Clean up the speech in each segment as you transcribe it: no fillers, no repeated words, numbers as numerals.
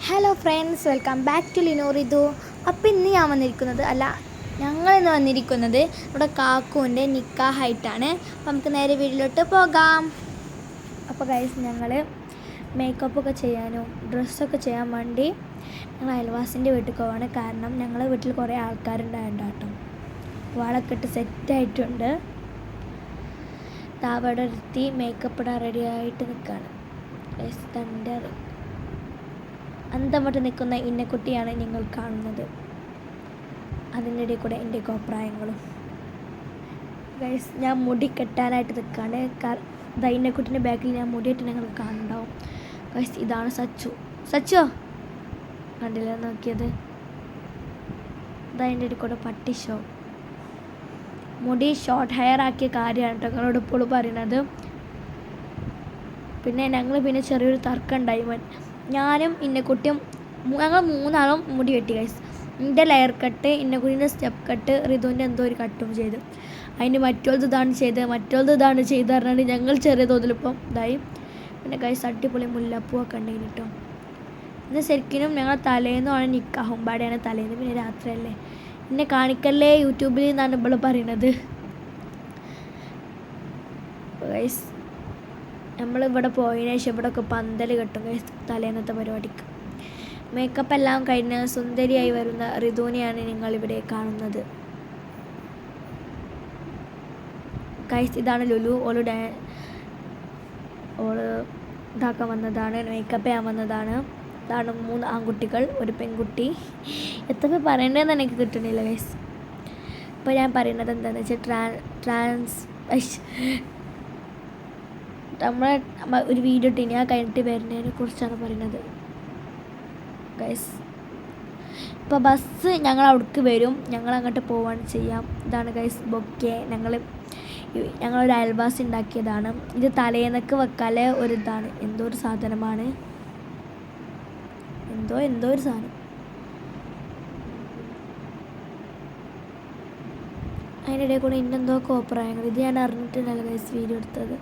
Hello friends, welcome back to ലിനോറിതു. അപ്പോൾ ഇന്ന് ഞാൻ വന്നിരിക്കുന്നത് ഞങ്ങളിന്ന് വന്നിരിക്കുന്നത് നമ്മുടെ കാക്കുവിൻ്റെ നിക്കാഹായിട്ടാണ്. അപ്പോൾ നമുക്ക് നേരെ വീട്ടിലോട്ട് പോകാം. അപ്പോൾ ഗൈസ്, ഞങ്ങൾ മേക്കപ്പൊക്കെ ചെയ്യാനും ഡ്രസ്സൊക്കെ ചെയ്യാൻ വേണ്ടി ഞങ്ങൾ അയൽവാസിൻ്റെ വീട്ടിൽ പോവാണ്. കാരണം ഞങ്ങളെ വീട്ടിൽ കുറേ ആൾക്കാരുണ്ടായിട്ടുണ്ട് കേട്ടോ. വാളൊക്കെ ഇട്ട് സെറ്റായിട്ടുണ്ട്. അവിടെ ഒരുത്തി മേക്കപ്പ് ഇടാൻ റെഡി ആയിട്ട് നിൽക്കുകയാണ്. ഗൈസ്, തൻ്റെ അന്തം വിട്ട് നിൽക്കുന്ന ഇന്നക്കുട്ടിയാണ് നിങ്ങൾ കാണുന്നത്. അതിൻ്റെ ഇടയിൽ കൂടെ എൻ്റെ അഭിപ്രായങ്ങളും. ഗൈസ്, ഞാൻ മുടി കെട്ടാനായിട്ട് നിൽക്കുകയാണ്. ഇന്നക്കുട്ടിൻ്റെ ബാക്കിൽ ഞാൻ മുടിയിട്ട് നിങ്ങൾ കാണുന്നുണ്ടാവും. ഗൈസ്, ഇതാണ് സച്ചു കണ്ടില്ല നോക്കിയത്. അതിൻ്റെ ഇടയിൽ കൂടെ പട്ടി ഷോ. മുടി ഷോർട്ട് ഹെയർ ആക്കിയ കാര്യമാണ് കേട്ടോ ഞങ്ങളോട് ഇപ്പോൾ പറയുന്നത്. പിന്നെ ഞങ്ങൾ ചെറിയൊരു തർക്കം ഉണ്ടായി. ഞാനും ഇന്നക്കുട്ടിയും ഞങ്ങൾ മൂന്നാളും മുടി വെട്ടി ഗൈസ്. എൻ്റെ ലെയർ കട്ട്, ഇന്നക്കുട്ടീൻ്റെ സ്റ്റെപ്പ് കട്ട്, റിതുവിൻ്റെ എന്തോ ഒരു കട്ടും ചെയ്ത്. അതിന് മറ്റോളത് ഇതാണ് ചെയ്ത് പറഞ്ഞാൽ ഞങ്ങൾ ചെറിയ തോതിലിപ്പം ഇതായി. പിന്നെ ഗൈസ്, അടിപൊളി മുല്ലപ്പൂവൊക്കെ ഉണ്ടെങ്കിൽ കേട്ടോ. ഇന്ന് ശരിക്കും ഞങ്ങൾ തലേന്നാണ് നിക്കാഹുമ്പാടെയാണ് തലേന്ന്, പിന്നെ രാത്രിയല്ലേ. എന്നെ കാണിക്കല്ലേ യൂട്യൂബിൽ നിന്നാണ് ഇപ്പോൾ പറയണത്. ഗൈസ്, നമ്മളിവിടെ പോയതിനു ശേഷം ഇവിടെയൊക്കെ പന്തൽ കെട്ടും ഗൈസ് തലേന്നത്തെ പരിപാടിക്ക്. മേക്കപ്പ് എല്ലാം കഴിഞ്ഞ് സുന്ദരിയായി വരുന്ന റിതുവിനെയാണ് നിങ്ങളിവിടെ കാണുന്നത്. ഗൈസ്, ഇതാണ് ലുലു. ഓള് ഇതാക്കാൻ വന്നതാണ്, മേക്കപ്പ് ചെയ്യാൻ വന്നതാണ്. ഇതാണ് 3 ആൺകുട്ടികൾ, ഒരു പെൺകുട്ടി. എത്ര പറയേണ്ടതെന്ന് എനിക്ക് കിട്ടണില്ല ഗൈസ്. ഇപ്പോൾ ഞാൻ പറയുന്നത് എന്താണെന്ന് വെച്ചാൽ നമ്മളെ ഒരു വീഡിയോ ഇട്ടിനി, ആ കഴിഞ്ഞിട്ട് വരുന്നതിനെ കുറിച്ചാണ് പറയുന്നത് ഗൈസ്. ഇപ്പോൾ ബസ് ഞങ്ങൾ അവിടേക്ക് വരും, ഞങ്ങൾ അങ്ങോട്ട് പോവാണ് ചെയ്യാം. ഇതാണ് ഗൈസ് ബൊക്കെ. ഞങ്ങളൊരു അയൽവാസി ഉണ്ടാക്കിയതാണ്. ഇത് തലേന്നൊക്കെ വെക്കാലെ ഒരു ഇതാണ്. എന്തോ ഒരു സാധനമാണ്, എന്തോ ഒരു സാധനം. അതിനിടയിൽ കൂടെ ഇന്നെന്തോ കോപ്രായങ്ങൾ. ഇത് ഞാൻ അറിഞ്ഞിട്ടുണ്ടല്ലോ ഗൈസ് വീഡിയോ എടുത്തത്.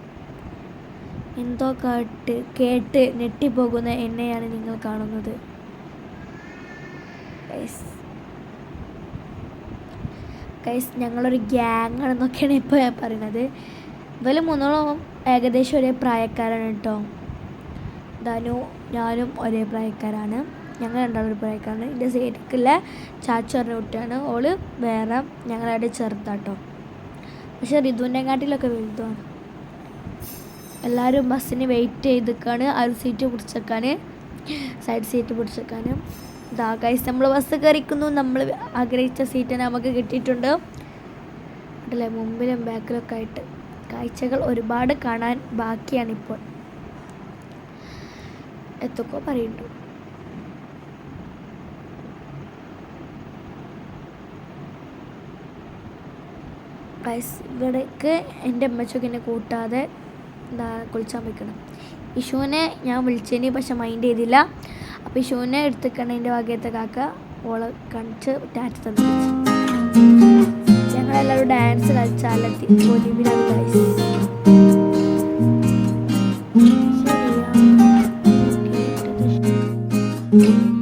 എന്തോ കേട്ട് ഞെട്ടിപ്പോകുന്ന എന്നെയാണ് നിങ്ങൾ കാണുന്നത്. ഗൈസ്, ഞങ്ങളൊരു ഗ്യാങ് ആണെന്നൊക്കെയാണ് ഇപ്പോൾ ഞാൻ പറയുന്നത്. ഇവര് 3 ഏകദേശം ഒരേ പ്രായക്കാരാണ് കേട്ടോ. ഞാനും ഒരേ പ്രായക്കാരാണ്. ഞങ്ങൾ 2 ഒരു പ്രായക്കാരാണ്. എൻ്റെ സൈഡിലേക്കുള്ള ചാച്ചു പറഞ്ഞ കുട്ടിയാണ്. ഓള് വേറെ, ഞങ്ങളുടെ ചെറുതാട്ടോ. പക്ഷെ റിതുവിൻ്റെ കാട്ടിലൊക്കെ വലുതുമാണ്. എല്ലാവരും ബസ്സിന് വെയിറ്റ് ചെയ്തിക്കാണ് ആ ഒരു സീറ്റ് പിടിച്ചേക്കാൻ, സൈഡ് സീറ്റ് പിടിച്ചേക്കാൻ. ഇതാ ഗൈസ്, നമ്മൾ ബസ് കയറിക്കുന്നു. നമ്മൾ ആഗ്രഹിച്ച സീറ്റ് നമുക്ക് കിട്ടിയിട്ടുണ്ട്. അതല്ലേ, മുമ്പിലും ബാക്കിലൊക്കെ ആയിട്ട് കാഴ്ചകൾ ഒരുപാട് കാണാൻ ബാക്കിയാണിപ്പോൾ. എത്തൊക്കെ പറയുന്നു. ഗൈസ്, ഇവിടേക്ക് എൻ്റെ അമ്മച്ചൊക്കെ എന്നെ കൂട്ടാതെ കുളിച്ചാൻ വയ്ക്കണം. ഇഷുവിനെ ഞാൻ വിളിച്ചതിന് പക്ഷെ മൈൻഡ് ചെയ്തില്ല. അപ്പോൾ ഇഷുവിനെ എടുത്തിക്കണം എൻ്റെ ഭാഗ്യത്തെ കാക്ക. ഓളെ കാണിച്ച് ടാറ്റ തന്നു. ഞങ്ങളെല്ലാവരും ഡാൻസ് കളിച്ചാലെത്തി ഒലിവിലാണ് ഗൈസ്. ശരിയാ.